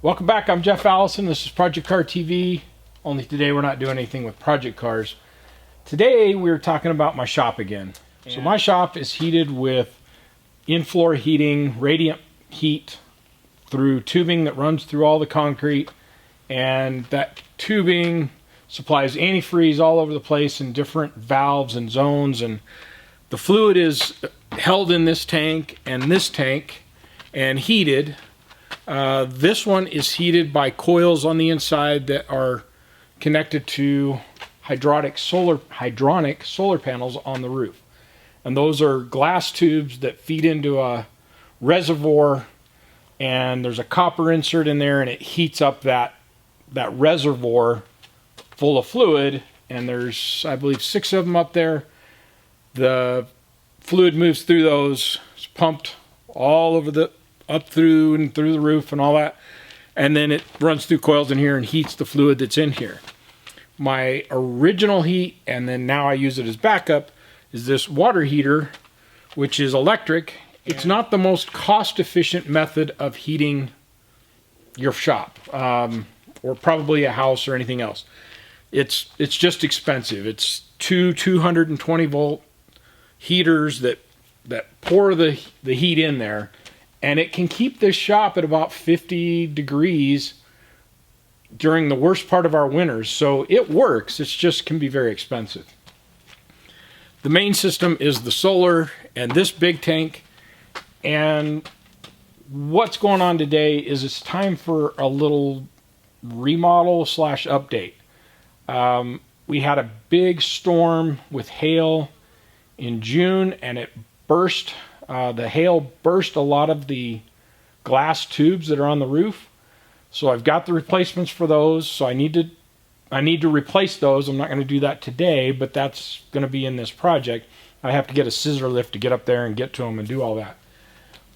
Welcome back. I'm Jeff Allison. This is Project Car TV. Only today we're not doing anything with project cars. Today we're talking about my shop again. So my shop is heated with in-floor heating, radiant heat through tubing that runs through all the concrete, and that tubing supplies antifreeze all over the place in different valves and zones, and the fluid is held in this tank and heated. This one is heated by coils on the inside that are connected to hydronic solar panels on the roof. And those are glass tubes that feed into a reservoir, and there's a copper insert in there, and it heats up that reservoir full of fluid, and there's, I believe, 6 of them up there. The fluid moves through those, it's pumped all over up through and through the roof and all that, and then it runs through coils in here and heats the fluid that's in here. My original heat, and then now I use it as backup, is this water heater, which is electric. It's not the most cost-efficient method of heating your shop, or probably a house or anything else. It's just expensive. It's two 220 volt heaters that pour the heat in there, and it can keep this shop at about 50 degrees during the worst part of our winters. So it works, it just can be very expensive. The main system is the solar and this big tank, and what's going on today is it's time for a little remodel / update. We had a big storm with hail in June, and it burst. The hail burst a lot of the glass tubes that are on the roof. So I've got the replacements for those. So I need to replace those. I'm not going to do that today, but that's going to be in this project. I have to get a scissor lift to get up there and get to them and do all that.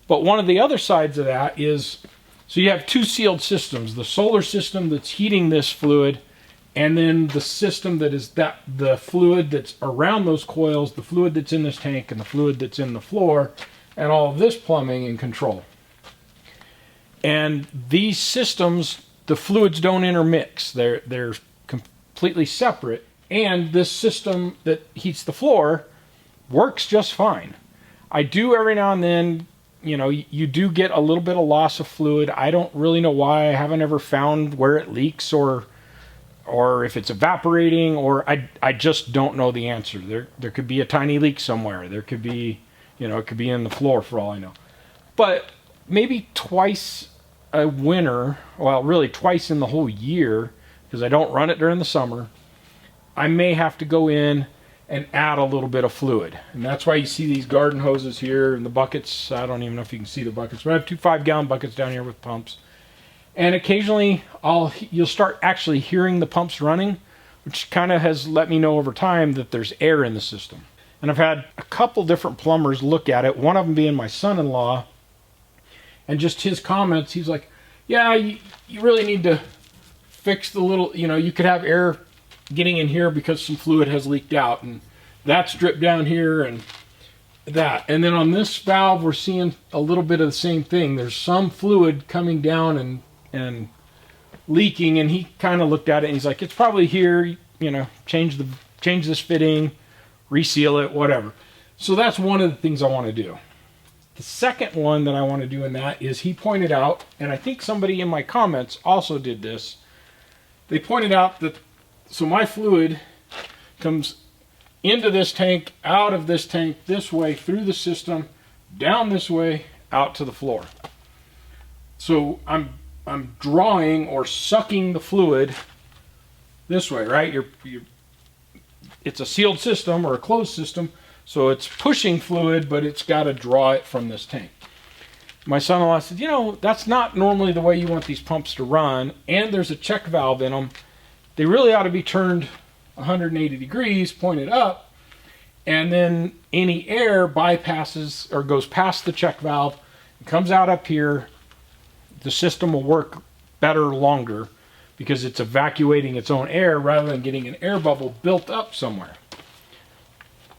But one of the other sides of that is, so you have 2 sealed systems: the solar system that's heating this fluid, and then the system that is the fluid that's around those coils, the fluid that's in this tank, and the fluid that's in the floor, and all of this plumbing and control. And these systems, the fluids don't intermix. They're completely separate. And this system that heats the floor works just fine. I do every now and then, you do get a little bit of loss of fluid. I don't really know why. I haven't ever found where it leaks or if it's evaporating, or I just don't know the answer. There could be a tiny leak somewhere. There could be, it could be in the floor for all I know. But maybe twice a winter, well, really twice in the whole year, because I don't run it during the summer, I may have to go in and add a little bit of fluid. And that's why you see these garden hoses here and the buckets. I don't even know if you can see the buckets, but I have 2 5-gallon buckets down here with pumps. And occasionally you'll start actually hearing the pumps running, which kind of has let me know over time that there's air in the system. And I've had a couple different plumbers look at it, one of them being my son-in-law, and just his comments, he's like, yeah, you really need to fix the little, you could have air getting in here because some fluid has leaked out, and that's dripped down here and that. And then on this valve, we're seeing a little bit of the same thing. There's some fluid coming down and leaking, and he kind of looked at it and he's like, it's probably here, change this fitting, reseal it, whatever. So that's one of the things I want to do. The second one that I want to do in that is, he pointed out, and I think somebody in my comments also did this, they pointed out that, so my fluid comes into this tank, out of this tank, this way, through the system, down this way, out to the floor. So I'm drawing or sucking the fluid this way, right? It's a sealed system or a closed system, so it's pushing fluid, but it's got to draw it from this tank. My son-in-law said, that's not normally the way you want these pumps to run, and there's a check valve in them. They really ought to be turned 180 degrees, pointed up, and then any air bypasses or goes past the check valve and comes out up here. The system will work better longer because it's evacuating its own air rather than getting an air bubble built up somewhere.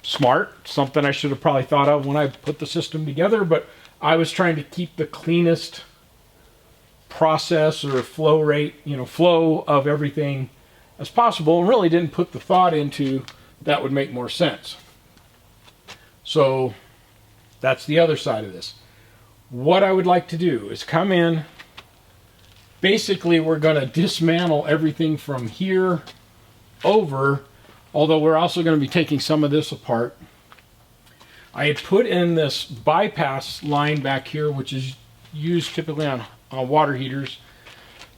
Smart, something I should have probably thought of when I put the system together, but I was trying to keep the cleanest process or flow rate, flow of everything as possible, and really didn't put the thought into that would make more sense. So that's the other side of this. What I would like to do is come in. Basically, we're going to dismantle everything from here over, although we're also going to be taking some of this apart. I had put in this bypass line back here, which is used typically on water heaters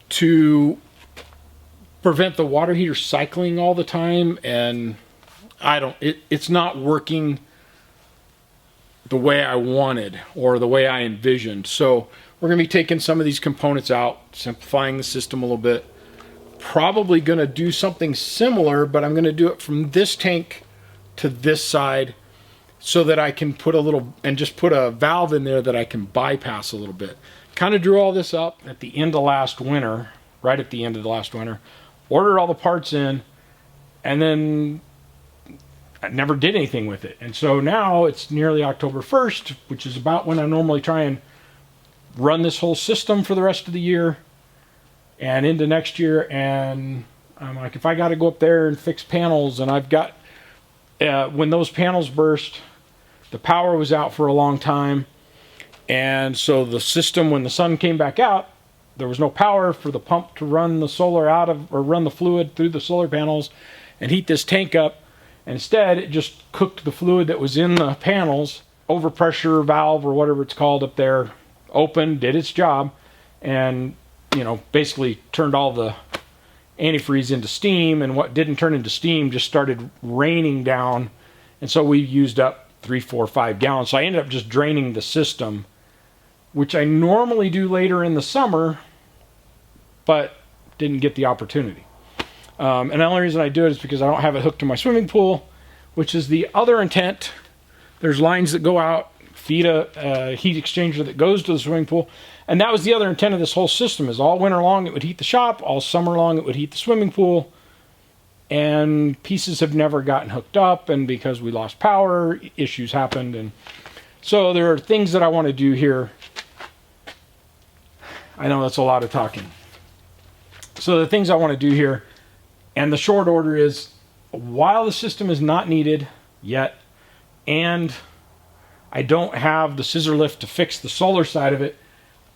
to prevent the water heater cycling all the time, and it's not working the way I wanted or the way I envisioned. So we're going to be taking some of these components out, simplifying the system a little bit. Probably going to do something similar, but I'm going to do it from this tank to this side so that I can put just put a valve in there that I can bypass a little bit. Kind of drew all this up at the end of last winter, right at the end of the last winter. Ordered all the parts in, and then I never did anything with it. And so now it's nearly October 1st, which is about when I normally try and run this whole system for the rest of the year and into next year. And I'm like, if I got to go up there and fix panels, and I've got, when those panels burst, the power was out for a long time. And so the system, when the sun came back out, there was no power for the pump to run the solar out of, or run the fluid through the solar panels and heat this tank up. And instead, it just cooked the fluid that was in the panels. Overpressure valve or whatever it's called up there opened, did its job, and basically turned all the antifreeze into steam. And what didn't turn into steam just started raining down, and so we used up 3, 4, 5 gallons. So I ended up just draining the system, which I normally do later in the summer, but didn't get the opportunity. And the only reason I do it is because I don't have it hooked to my swimming pool, which is the other intent. There's lines that go out, feed a heat exchanger that goes to the swimming pool. And that was the other intent of this whole system, is all winter long it would heat the shop, all summer long it would heat the swimming pool. And pieces have never gotten hooked up, and because we lost power, issues happened. And so there are things that I want to do here. I know that's a lot of talking. So the things I want to do here, and the short order is, while the system is not needed yet, and I don't have the scissor lift to fix the solar side of it,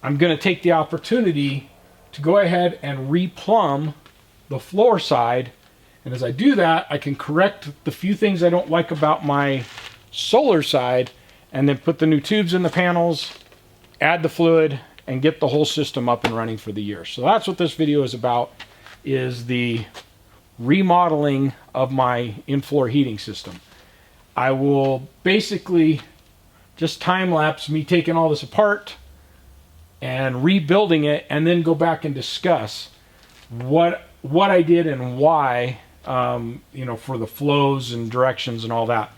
I'm going to take the opportunity to go ahead and replumb the floor side. And as I do that, I can correct the few things I don't like about my solar side, and then put the new tubes in the panels, add the fluid, and get the whole system up and running for the year. So that's what this video is about, is the remodeling of my in-floor heating system. I will basically just time-lapse me taking all this apart and rebuilding it, and then go back and discuss what I did and why, for the flows and directions and all that.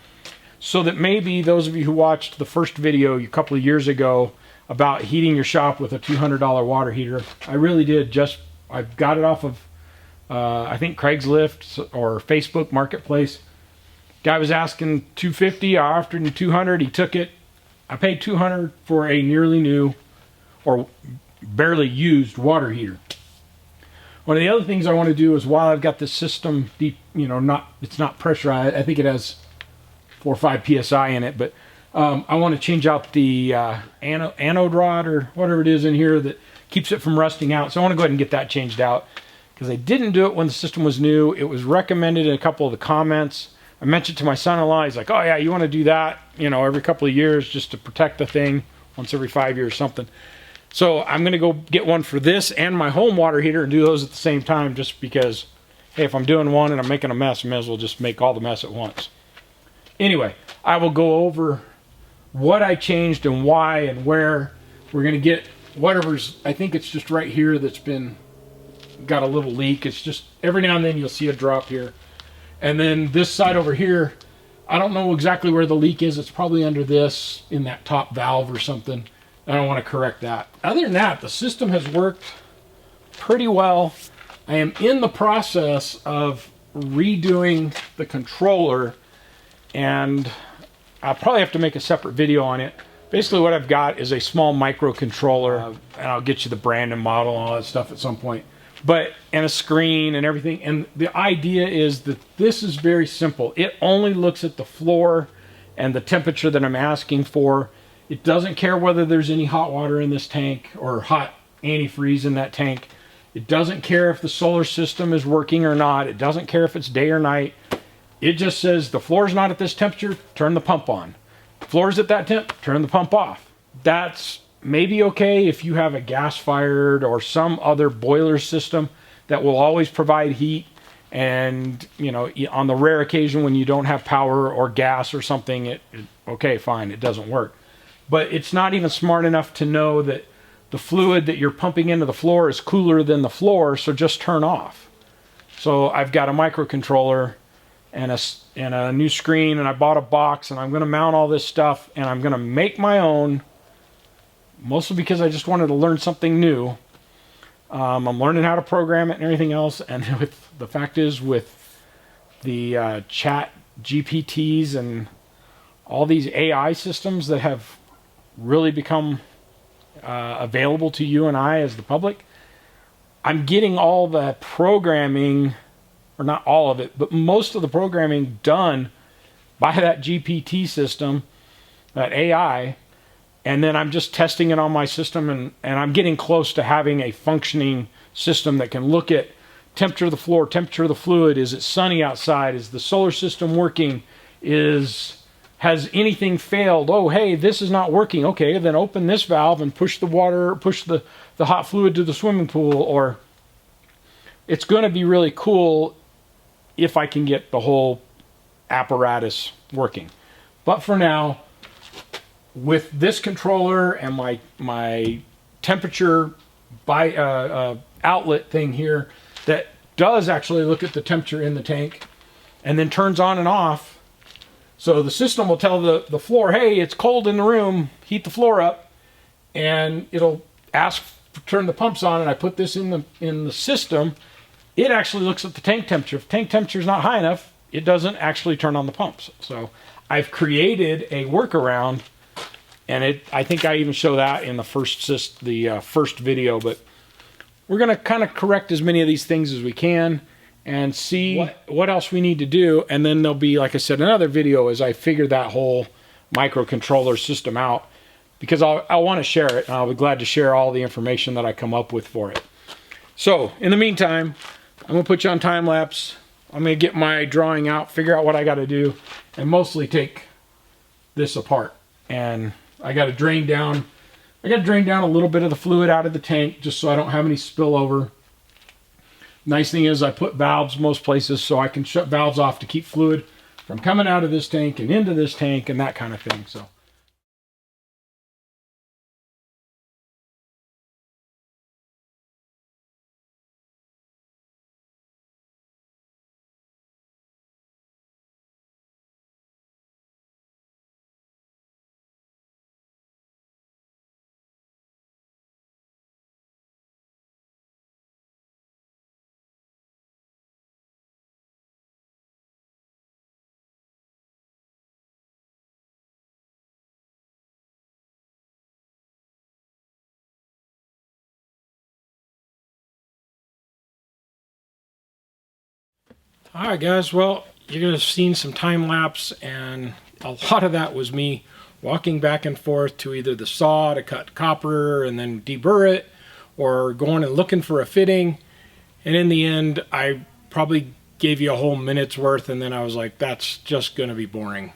So that maybe those of you who watched the first video a couple of years ago about heating your shop with a $200 water heater, I really did I got it off of I think Craigslist or Facebook Marketplace. Guy was asking $250. I offered him $200. He took it. I paid $200 for a nearly new or barely used water heater. One of the other things I want to do is, while I've got this system deep, it's not pressurized. I think it has 4 or 5 psi in it, but I want to change out the anode rod or whatever it is in here that keeps it from rusting out. So I want to go ahead and get that changed out, because I didn't do it when the system was new. It was recommended in a couple of the comments. I mentioned to my son-in-law. He's like, oh yeah, you want to do that, every couple of years, just to protect the thing, once every 5 years or something. So I'm going to go get one for this and my home water heater and do those at the same time, just because, hey, if I'm doing one and I'm making a mess, I may as well just make all the mess at once. Anyway, I will go over what I changed and why and where. We're going to get whatever's, I think it's just right here that's got a little leak. It's just every now and then you'll see a drop here. And then this side over here, I don't know exactly where the leak is. It's probably under this, in that top valve or something. I don't want to correct that. Other than that, the system has worked pretty well. I am in the process of redoing the controller, and I'll probably have to make a separate video on it. Basically what I've got is a small microcontroller, and I'll get you the brand and model and all that stuff at some point, and a screen and everything. And the idea is that this is very simple. It only looks at the floor and the temperature that I'm asking for. It doesn't care whether there's any hot water in this tank or hot antifreeze in that tank. It doesn't care if the solar system is working or not. It doesn't care if it's day or night. It just says the floor's not at this temperature, turn the pump on. Floor's at that temp, turn the pump off. That's maybe okay if you have a gas-fired or some other boiler system that will always provide heat, and you know, on the rare occasion when you don't have power or gas or something, okay, fine, it doesn't work. But it's not even smart enough to know that the fluid that you're pumping into the floor is cooler than the floor, so just turn off. So I've got a microcontroller and a new screen, and I bought a box, and I'm going to mount all this stuff, and I'm going to make my own, mostly because I just wanted to learn something new. I'm learning how to program it and everything else, and the fact is, with the chat GPTs and all these AI systems that have really become available to you and I as the public, I'm getting all the programming, or not all of it, but most of the programming done by that GPT system, that AI, and then I'm just testing it on my system, and I'm getting close to having a functioning system that can look at temperature of the floor, temperature of the fluid, is it sunny outside, is the solar system working, has anything failed, oh hey, this is not working, okay, then open this valve and push the hot fluid to the swimming pool. Or it's going to be really cool if I can get the whole apparatus working. But for now, with this controller and my temperature outlet thing here that does actually look at the temperature in the tank and then turns on and off, so the system will tell the floor, hey, it's cold in the room, heat the floor up, and it'll ask to turn the pumps on, and I put this in the system. It actually looks at the tank temperature. If tank temperature is not high enough, it doesn't actually turn on the pumps. So I've created a workaround, and I think I even show that in the first video, but we're going to kind of correct as many of these things as we can and see what else we need to do. And then there'll be, like I said, another video as I figure that whole microcontroller system out, because I want to share it, and I'll be glad to share all the information that I come up with for it. So in the meantime, I'm going to put you on time lapse. I'm going to get my drawing out, figure out what I got to do, and mostly take this apart. And I got to drain down a little bit of the fluid out of the tank just so I don't have any spillover. Nice thing is I put valves most places, so I can shut valves off to keep fluid from coming out of this tank and into this tank and that kind of thing. So alright guys, well, you're going to have seen some time lapse, and a lot of that was me walking back and forth to either the saw to cut copper and then deburr it, or going and looking for a fitting. And in the end, I probably gave you a whole minute's worth, and then I was like, that's just going to be boring.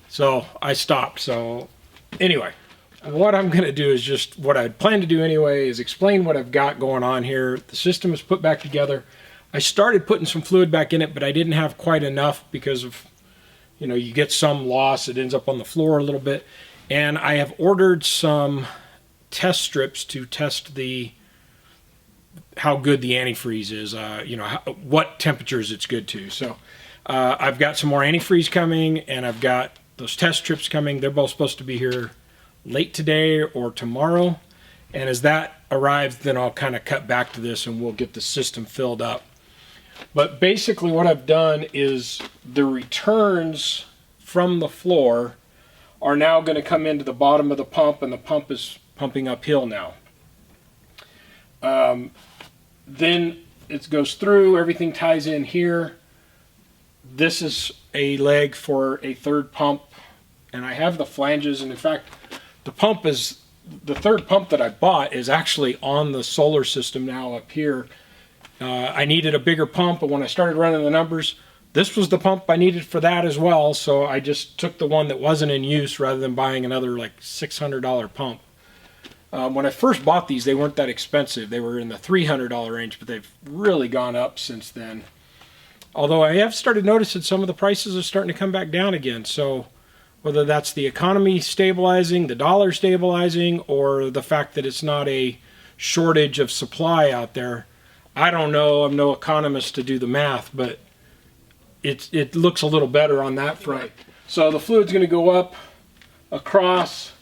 So I stopped. So anyway, what I'm going to do is just what I'd planned to do anyway, is explain what I've got going on here. The system is put back together. I started putting some fluid back in it, but I didn't have quite enough because of, you know, you get some loss. It ends up on the floor a little bit. And I have ordered some test strips to test how good the antifreeze is, you know, what temperatures it's good to. So I've got some more antifreeze coming, and I've got those test strips coming. They're both supposed to be here late today or tomorrow. And as that arrives, then I'll kind of cut back to this and we'll get the system filled up. But basically what I've done is the returns from the floor are now going to come into the bottom of the pump, and the pump is pumping uphill now. Then it goes through, everything ties in here. This is a leg for a third pump, and I have the flanges, and in fact the third pump that I bought is actually on the solar system now up here. I needed a bigger pump, but when I started running the numbers, this was the pump I needed for that as well, so I just took the one that wasn't in use rather than buying another like $600 pump. When I first bought these, they weren't that expensive. They were in the $300 range, but they've really gone up since then. Although I have started noticing some of the prices are starting to come back down again. So whether that's the economy stabilizing, the dollar stabilizing, or the fact that it's not a shortage of supply out there, I don't know. I'm no economist to do the math, but it looks a little better on that front. So the fluid's going to go up, across,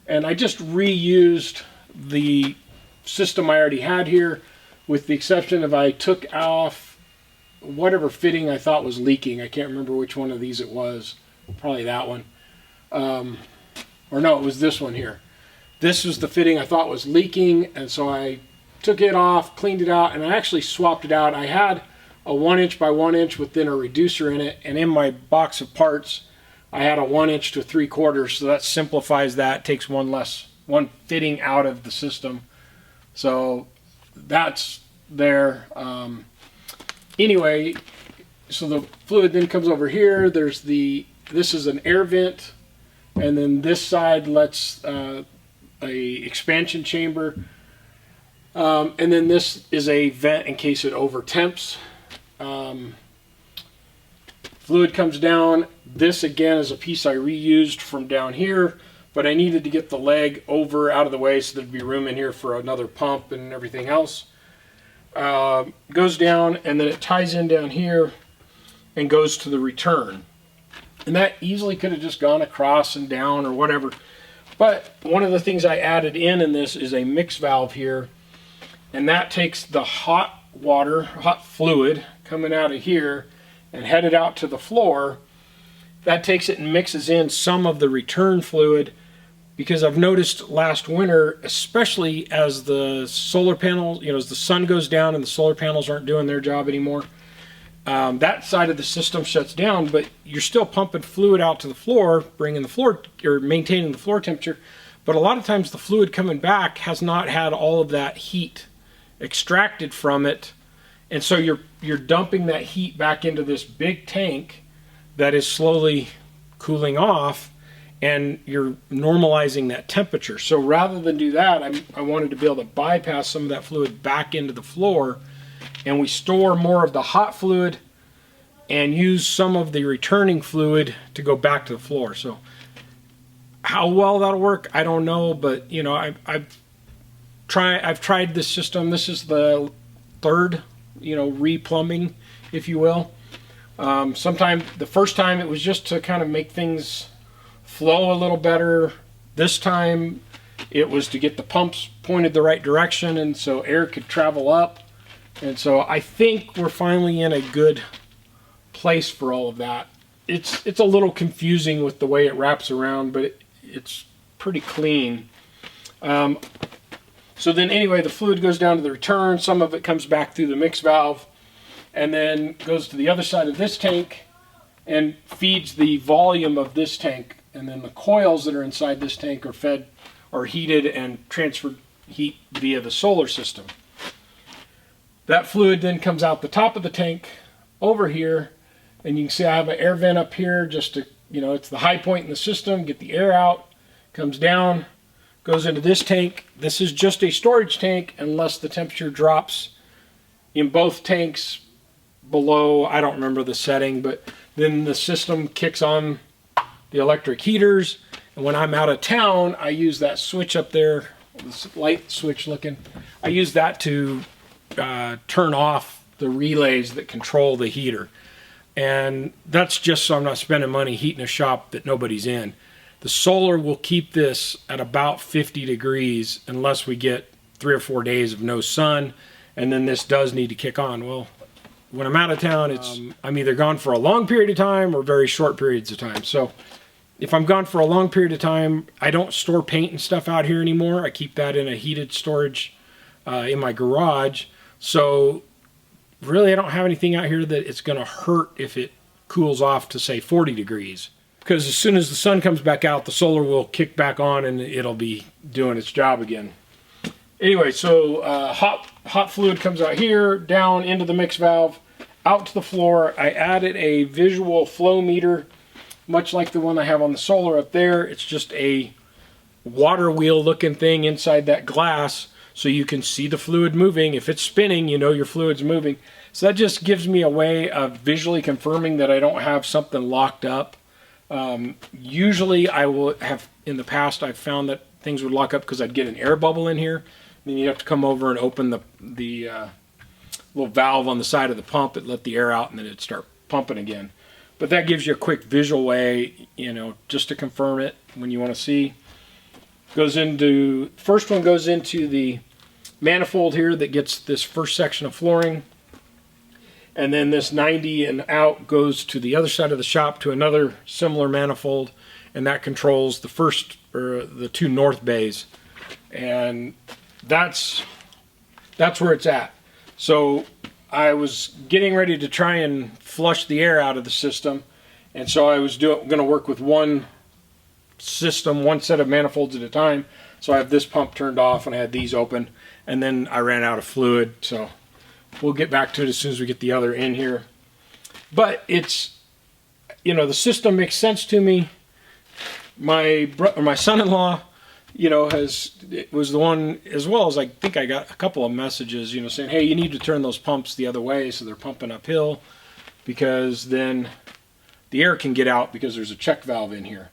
and I just reused the system I already had here, with the exception of I took off whatever fitting I thought was leaking. I can't remember which one of these it was. Probably that one. Or no, it was this one here. This was the fitting I thought was leaking, and so I took it off, cleaned it out, and I actually swapped it out. I had a 1" by 1" with then a reducer in it, and in my box of parts I had a 1" to 3/4, so that simplifies that, takes one fitting out of the system. So that's there. Anyway, so the fluid then comes over here. This is an air vent, and then this side lets a expansion chamber, and then this is a vent in case it over temps. Fluid comes down. This again is a piece I reused from down here, but I needed to get the leg over out of the way so there'd be room in here for another pump and everything else. Goes down, and then it ties in down here and goes to the return. And that easily could have just gone across and down or whatever. But one of the things I added in this is a mix valve here, and that takes the hot fluid coming out of here and headed out to the floor. That takes it and mixes in some of the return fluid, because I've noticed last winter, especially as the solar panels, as the sun goes down and the solar panels aren't doing their job anymore, that side of the system shuts down, but you're still pumping fluid out to the floor, bringing the floor, or maintaining the floor temperature. But a lot of times the fluid coming back has not had all of that heat extracted from it, and so you're dumping that heat back into this big tank that is slowly cooling off, and you're normalizing that temperature. So rather than do that, I wanted to be able to bypass some of that fluid back into the floor, and we store more of the hot fluid and use some of the returning fluid to go back to the floor. So how well that'll work, I don't know, but I've tried this system. This is the third, re-plumbing, if you will. The first time it was just to kind of make things flow a little better. This time it was to get the pumps pointed the right direction, and so air could travel up. And so I think we're finally in a good place for all of that. It's a little confusing with the way it wraps around, but it's pretty clean. So then anyway, the fluid goes down to the return. Some of it comes back through the mix valve and then goes to the other side of this tank and feeds the volume of this tank. And then the coils that are inside this tank are fed or heated and transferred heat via the solar system. That fluid then comes out the top of the tank over here, and you can see I have an air vent up here just to, it's the high point in the system, get the air out, comes down, goes into this tank. This is just a storage tank unless the temperature drops in both tanks below, I don't remember the setting, but then the system kicks on the electric heaters, and when I'm out of town, I use that switch up there, this light switch looking, I use that to turn off the relays that control the heater. And that's just so I'm not spending money heating a shop that nobody's in. The solar will keep this at about 50 degrees unless we get 3 or 4 days of no sun, and then this does need to kick on. Well, when I'm out of town, I'm either gone for a long period of time or very short periods of time. So if I'm gone for a long period of time, I don't store paint and stuff out here anymore. I keep that in a heated storage in my garage. So really I don't have anything out here that it's going to hurt if it cools off to say 40 degrees. Because as soon as the sun comes back out, the solar will kick back on and it'll be doing its job again. Anyway, so hot fluid comes out here, down into the mix valve, out to the floor. I added a visual flow meter, much like the one I have on the solar up there. It's just a water wheel looking thing inside that glass, so you can see the fluid moving. If it's spinning, you know your fluid's moving. So that just gives me a way of visually confirming that I don't have something locked up. Usually I will have, in the past, I've found that things would lock up because I'd get an air bubble in here. Then you'd have to come over and open the little valve on the side of the pump that let the air out, and then it'd start pumping again. But that gives you a quick visual way, you know, just to confirm it when you want to see. First one goes into the manifold here that gets this first section of flooring. And then this 90 and out goes to the other side of the shop to another similar manifold, and that controls the first, or the two north bays. And that's where it's at. So I was getting ready to try and flush the air out of the system, and so I was going to work with one system, one set of manifolds at a time. So I have this pump turned off and I had these open, and then I ran out of fluid, so we'll get back to it as soon as we get the other in here. But it's, you know, the system makes sense to me. My son-in-law, you know, was the one, as well as I think I got a couple of messages, you know, saying, hey, you need to turn those pumps the other way so they're pumping uphill, because then the air can get out because there's a check valve in here.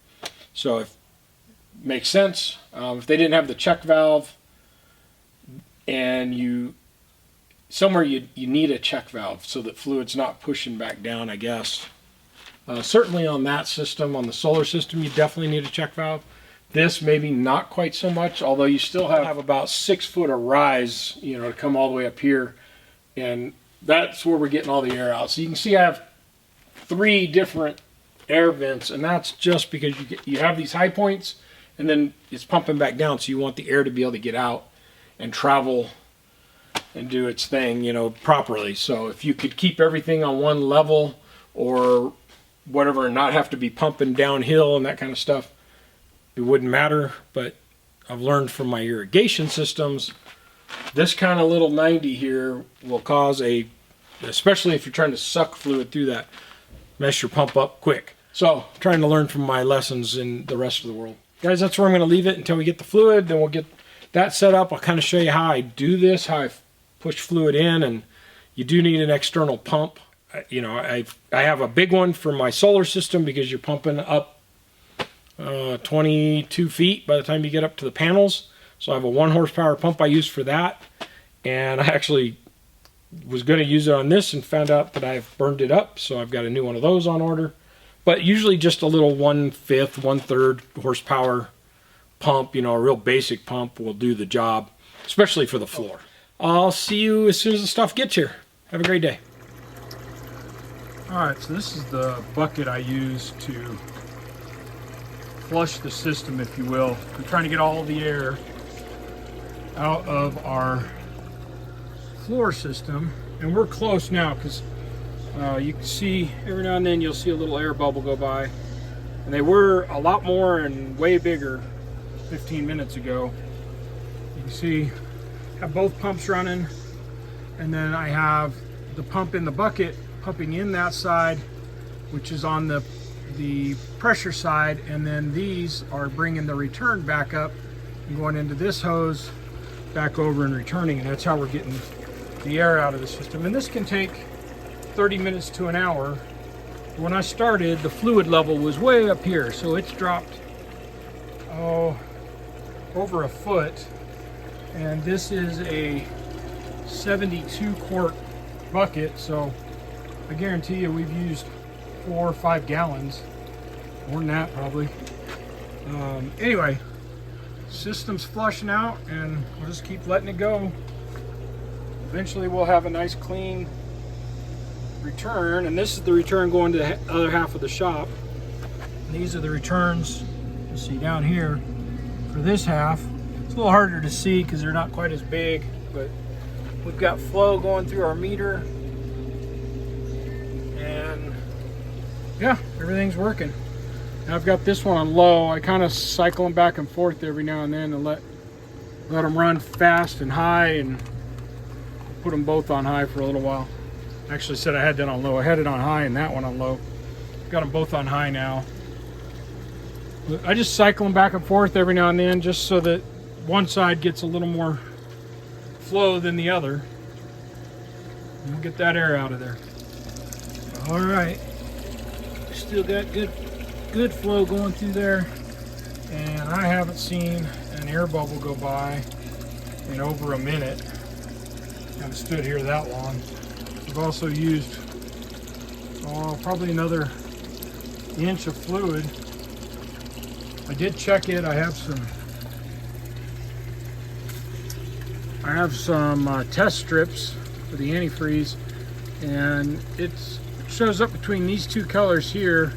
So it makes sense. If they didn't have the check valve, and somewhere you need a check valve so that fluid's not pushing back down, I guess. Certainly on that system, on the solar system, you definitely need a check valve. This maybe not quite so much, although you still have about 6 foot of rise, you know, to come all the way up here, and that's where we're getting all the air out. So you can see I have 3 different air vents, and that's just because you have these high points, and then it's pumping back down, so you want the air to be able to get out and travel and do its thing, you know, properly. So if you could keep everything on one level or whatever and not have to be pumping downhill and that kind of stuff, it wouldn't matter. But I've learned from my irrigation systems, this kind of little 90 here will cause especially if you're trying to suck fluid through that, mess your pump up quick. So I'm trying to learn from my lessons in the rest of the world. Guys, that's where I'm going to leave it until we get the fluid. Then we'll get that set up. I'll kind of show you how I do this, how I push fluid in, and you do need an external pump. You know, I have a big one for my solar system because you're pumping up 22 feet by the time you get up to the panels. So I have a 1 horsepower pump I use for that, and I actually was going to use it on this and found out that I've burned it up, so I've got a new one of those on order. But usually just a little 1/5, 1/3 horsepower pump, you know, a real basic pump will do the job, especially for the floor. I'll see you as soon as the stuff gets here. Have a great day. Alright, so this is the bucket I use to flush the system, if you will. I'm trying to get all the air out of our floor system, and we're close now because you can see every now and then you'll see a little air bubble go by, and they were a lot more and way bigger 15 minutes ago. You can see I have both pumps running, and then I have the pump in the bucket pumping in that side, which is on the pressure side, and then these are bringing the return back up and going into this hose back over and returning, and that's how we're getting the air out of the system. And this can take 30 minutes to an hour. When I started, the fluid level was way up here, so it's dropped over a foot, and this is a 72 quart bucket, so I guarantee you we've used 4 or 5 gallons, more than that probably. Anyway, system's flushing out, and we'll just keep letting it go. Eventually we'll have a nice clean return, and this is the return going to the other half of the shop. And these are the returns. You see down here for this half. It's a little harder to see because they're not quite as big, but we've got flow going through our meter, and yeah, everything's working. Now I've got this one on low. I kind of cycle them back and forth every now and then and let them run fast and high, and put them both on high for a little while. I actually said I had that on low. I had it on high and that one on low. Got them both on high now. But I just cycle them back and forth every now and then just so that one side gets a little more flow than the other. And we'll get that air out of there. All right. Still got good flow going through there. And I haven't seen an air bubble go by in over a minute. I haven't stood here that long. I've also used probably another inch of fluid. I did check it. I have some test strips for the antifreeze, and it shows up between these two colors here,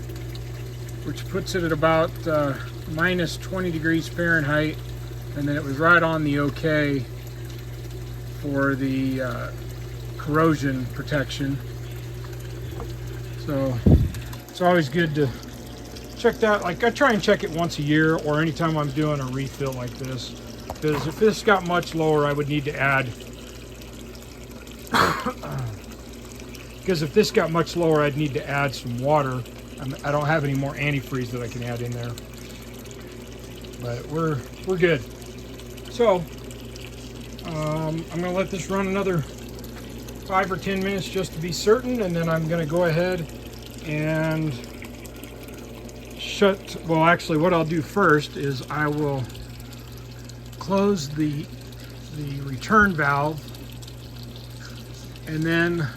which puts it at about minus 20 degrees Fahrenheit, and then it was right on the OK for the corrosion protection. So it's always good to check that. Like, I try and check it once a year or anytime I'm doing a refill like this, because if this got much lower I would need to add I'd need to add some water. I don't have any more antifreeze that I can add in there, but we're good. So I'm gonna let this run another 5 or 10 minutes just to be certain, and then I'm gonna go ahead and well, actually what I'll do first is I will close the return valve, and then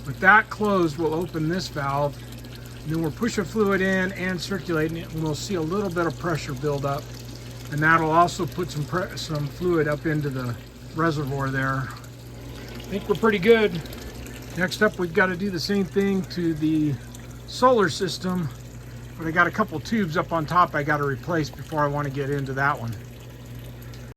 with that closed we'll open this valve, and then we'll push a fluid in and circulating it, and we'll see a little bit of pressure build up, and that'll also put some fluid up into the reservoir there. I think we're pretty good. Next up, we've got to do the same thing to the solar system, but I got a couple tubes up on top I got to replace before I want to get into that one.